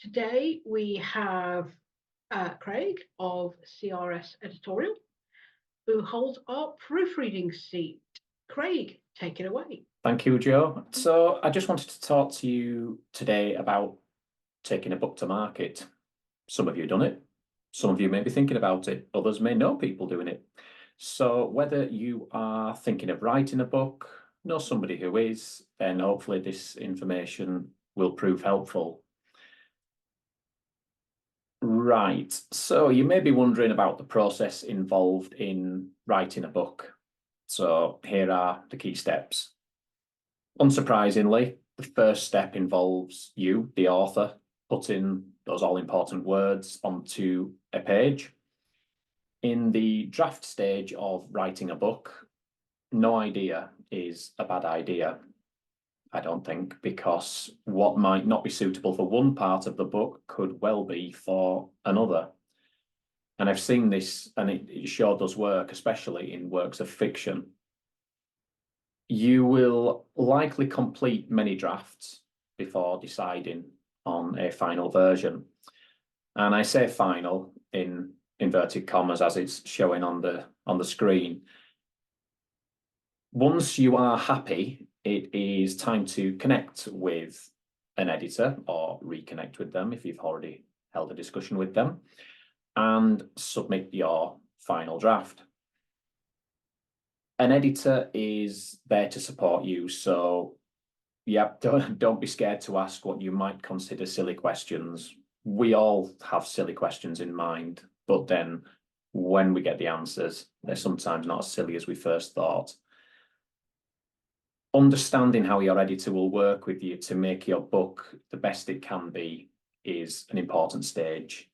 Today we have Craig of CRS Editorial, who holds our proofreading seat. Craig, take it away. Thank you, Joe. So I just wanted to talk to you today about taking a book to market. Some of you have done it. Some of you may be thinking about it. Others may know people doing it. So whether you are thinking of writing a book, know somebody who is, then hopefully this information will prove helpful. Right, so you may be wondering about the process involved in writing a book. So here are the key steps. Unsurprisingly, the first step involves you, the author, putting those all-important words onto a page. In the draft stage of writing a book, no idea is a bad idea, I don't think, because what might not be suitable for one part of the book could well be for another. And I've seen this, and it sure does work, especially in works of fiction. You will likely complete many drafts before deciding on a final version. And I say final in inverted commas as it's showing on the screen. Once you are happy, it is time to connect with an editor or reconnect with them if you've already held a discussion with them and submit your final draft. An editor is there to support you, so yeah, don't be scared to ask what you might consider silly questions. We all have silly questions in mind, but then when we get the answers, they're sometimes not as silly as we first thought. Understanding how your editor will work with you to make your book the best it can be is an important stage.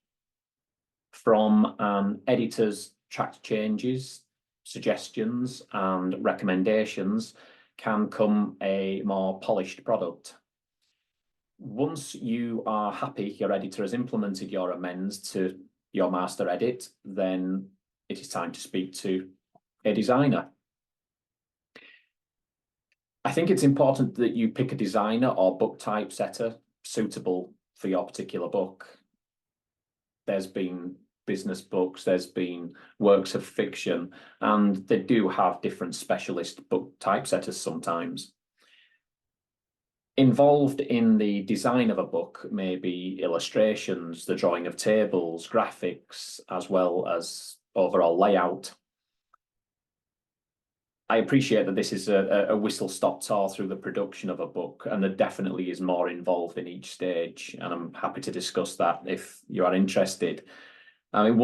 From an editor's tracked changes, suggestions and recommendations can come a more polished product. Once you are happy your editor has implemented your amends to your master edit, then it is time to speak to a designer. I think it's important that you pick a designer or book typesetter suitable for your particular book. There's been business books, there's been works of fiction, and they do have different specialist book typesetters sometimes. Involved in the design of a book may be illustrations, the drawing of tables, graphics, as well as overall layout. I appreciate that this is a whistle-stop tour through the production of a book, and there definitely is more involved in each stage, and I'm happy to discuss that if you are interested. I mean,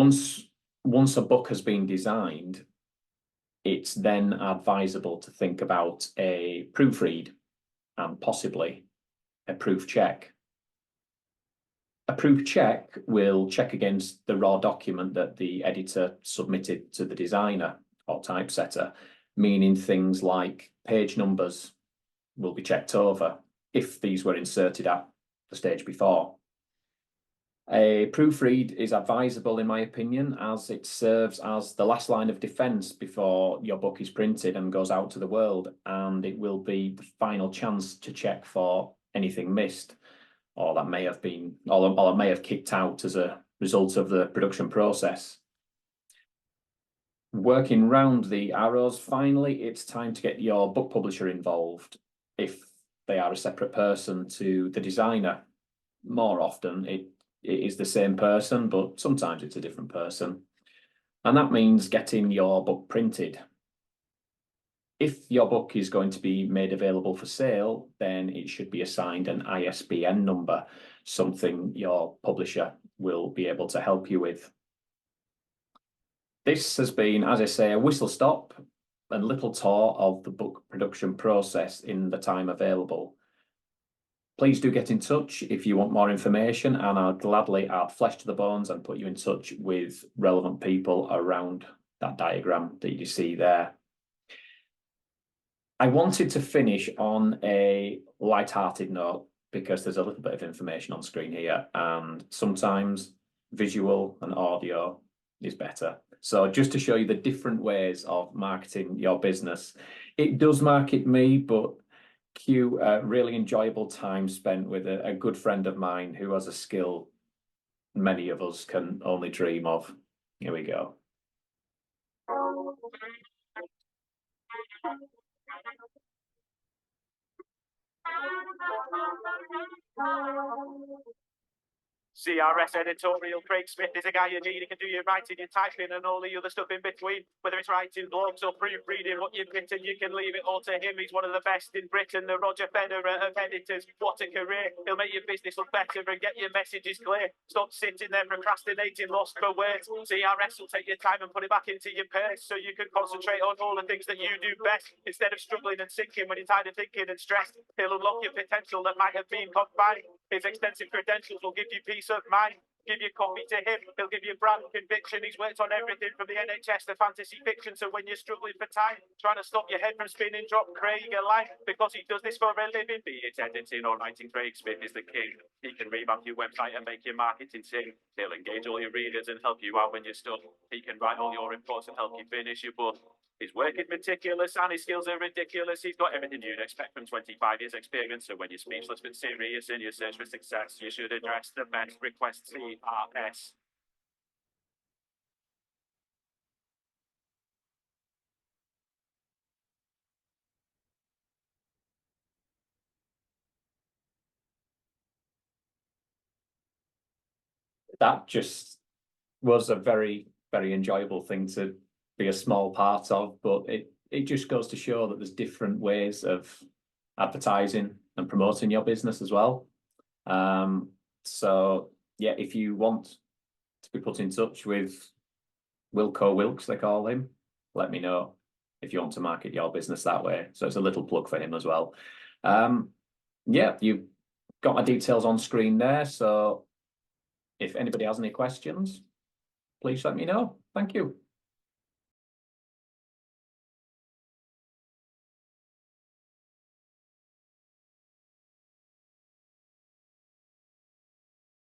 once a book has been designed, it's then advisable to think about a proofread and possibly a proof check. A proof check will check against the raw document that the editor submitted to the designer or typesetter, meaning things like page numbers will be checked over if these were inserted at the stage before. A proofread is advisable, in my opinion, as it serves as the last line of defense before your book is printed and goes out to the world, and it will be the final chance to check for anything missed or that may have been, or may have kicked out as a result of the production process. Working round the arrows, finally, it's time to get your book publisher involved if they are a separate person to the designer. More often, it is the same person, but sometimes it's a different person. And that means getting your book printed. If your book is going to be made available for sale, then it should be assigned an ISBN number, something your publisher will be able to help you with. This has been, as I say, a whistle-stop and little tour of the book production process in the time available. Please do get in touch if you want more information, and I'll gladly add flesh to the bones and put you in touch with relevant people around that diagram that you see there. I wanted to finish on a light-hearted note because there's a little bit of information on screen here, and sometimes visual and audio is better. So just to show you the different ways of marketing your business, it does market me, but Q, really enjoyable time spent with a good friend of mine who has a skill many of us can only dream of. Here we go. CRS Editorial, Craig Smith is a guy you need. He can do your writing, your typing, and all the other stuff in between. Whether it's writing blogs or proofreading what you've written, you can leave it all to him. He's one of the best in Britain, the Roger Federer of editors. What a career. He'll make your business look better and get your messages clear. Stop sitting there procrastinating, lost for words. CRS will take your time and put it back into your purse so you can concentrate on all the things that you do best. Instead of struggling and sinking when you're tired of thinking and stressed, he'll unlock your potential that might have been confined. His extensive credentials will give you peace of mind. Give your copy to him, he'll give you brand conviction. He's worked on everything from the NHS to fantasy fiction, so when you're struggling for time, trying to stop your head from spinning, drop Craig a line, because he does this for a living. Be it editing or writing, Craig Smith is the king. He can revamp your website and make your marketing sing. He'll engage all your readers and help you out when you're stuck. He can write all your reports and help you finish your book. His work is meticulous and his skills are ridiculous. He's got everything you'd expect from 25 years experience. So when you're speechless but serious in your search for success, you should address the best. Request CRS. That just was a very, very enjoyable thing to be a small part of, but it just goes to show that there's different ways of advertising and promoting your business as well. So yeah, if you want to be put in touch with Wilco Wilkes, they call him, let me know if you want to market your business that way. So it's a little plug for him as well. Yeah, you've got my details on screen there. So if anybody has any questions, please let me know. Thank you.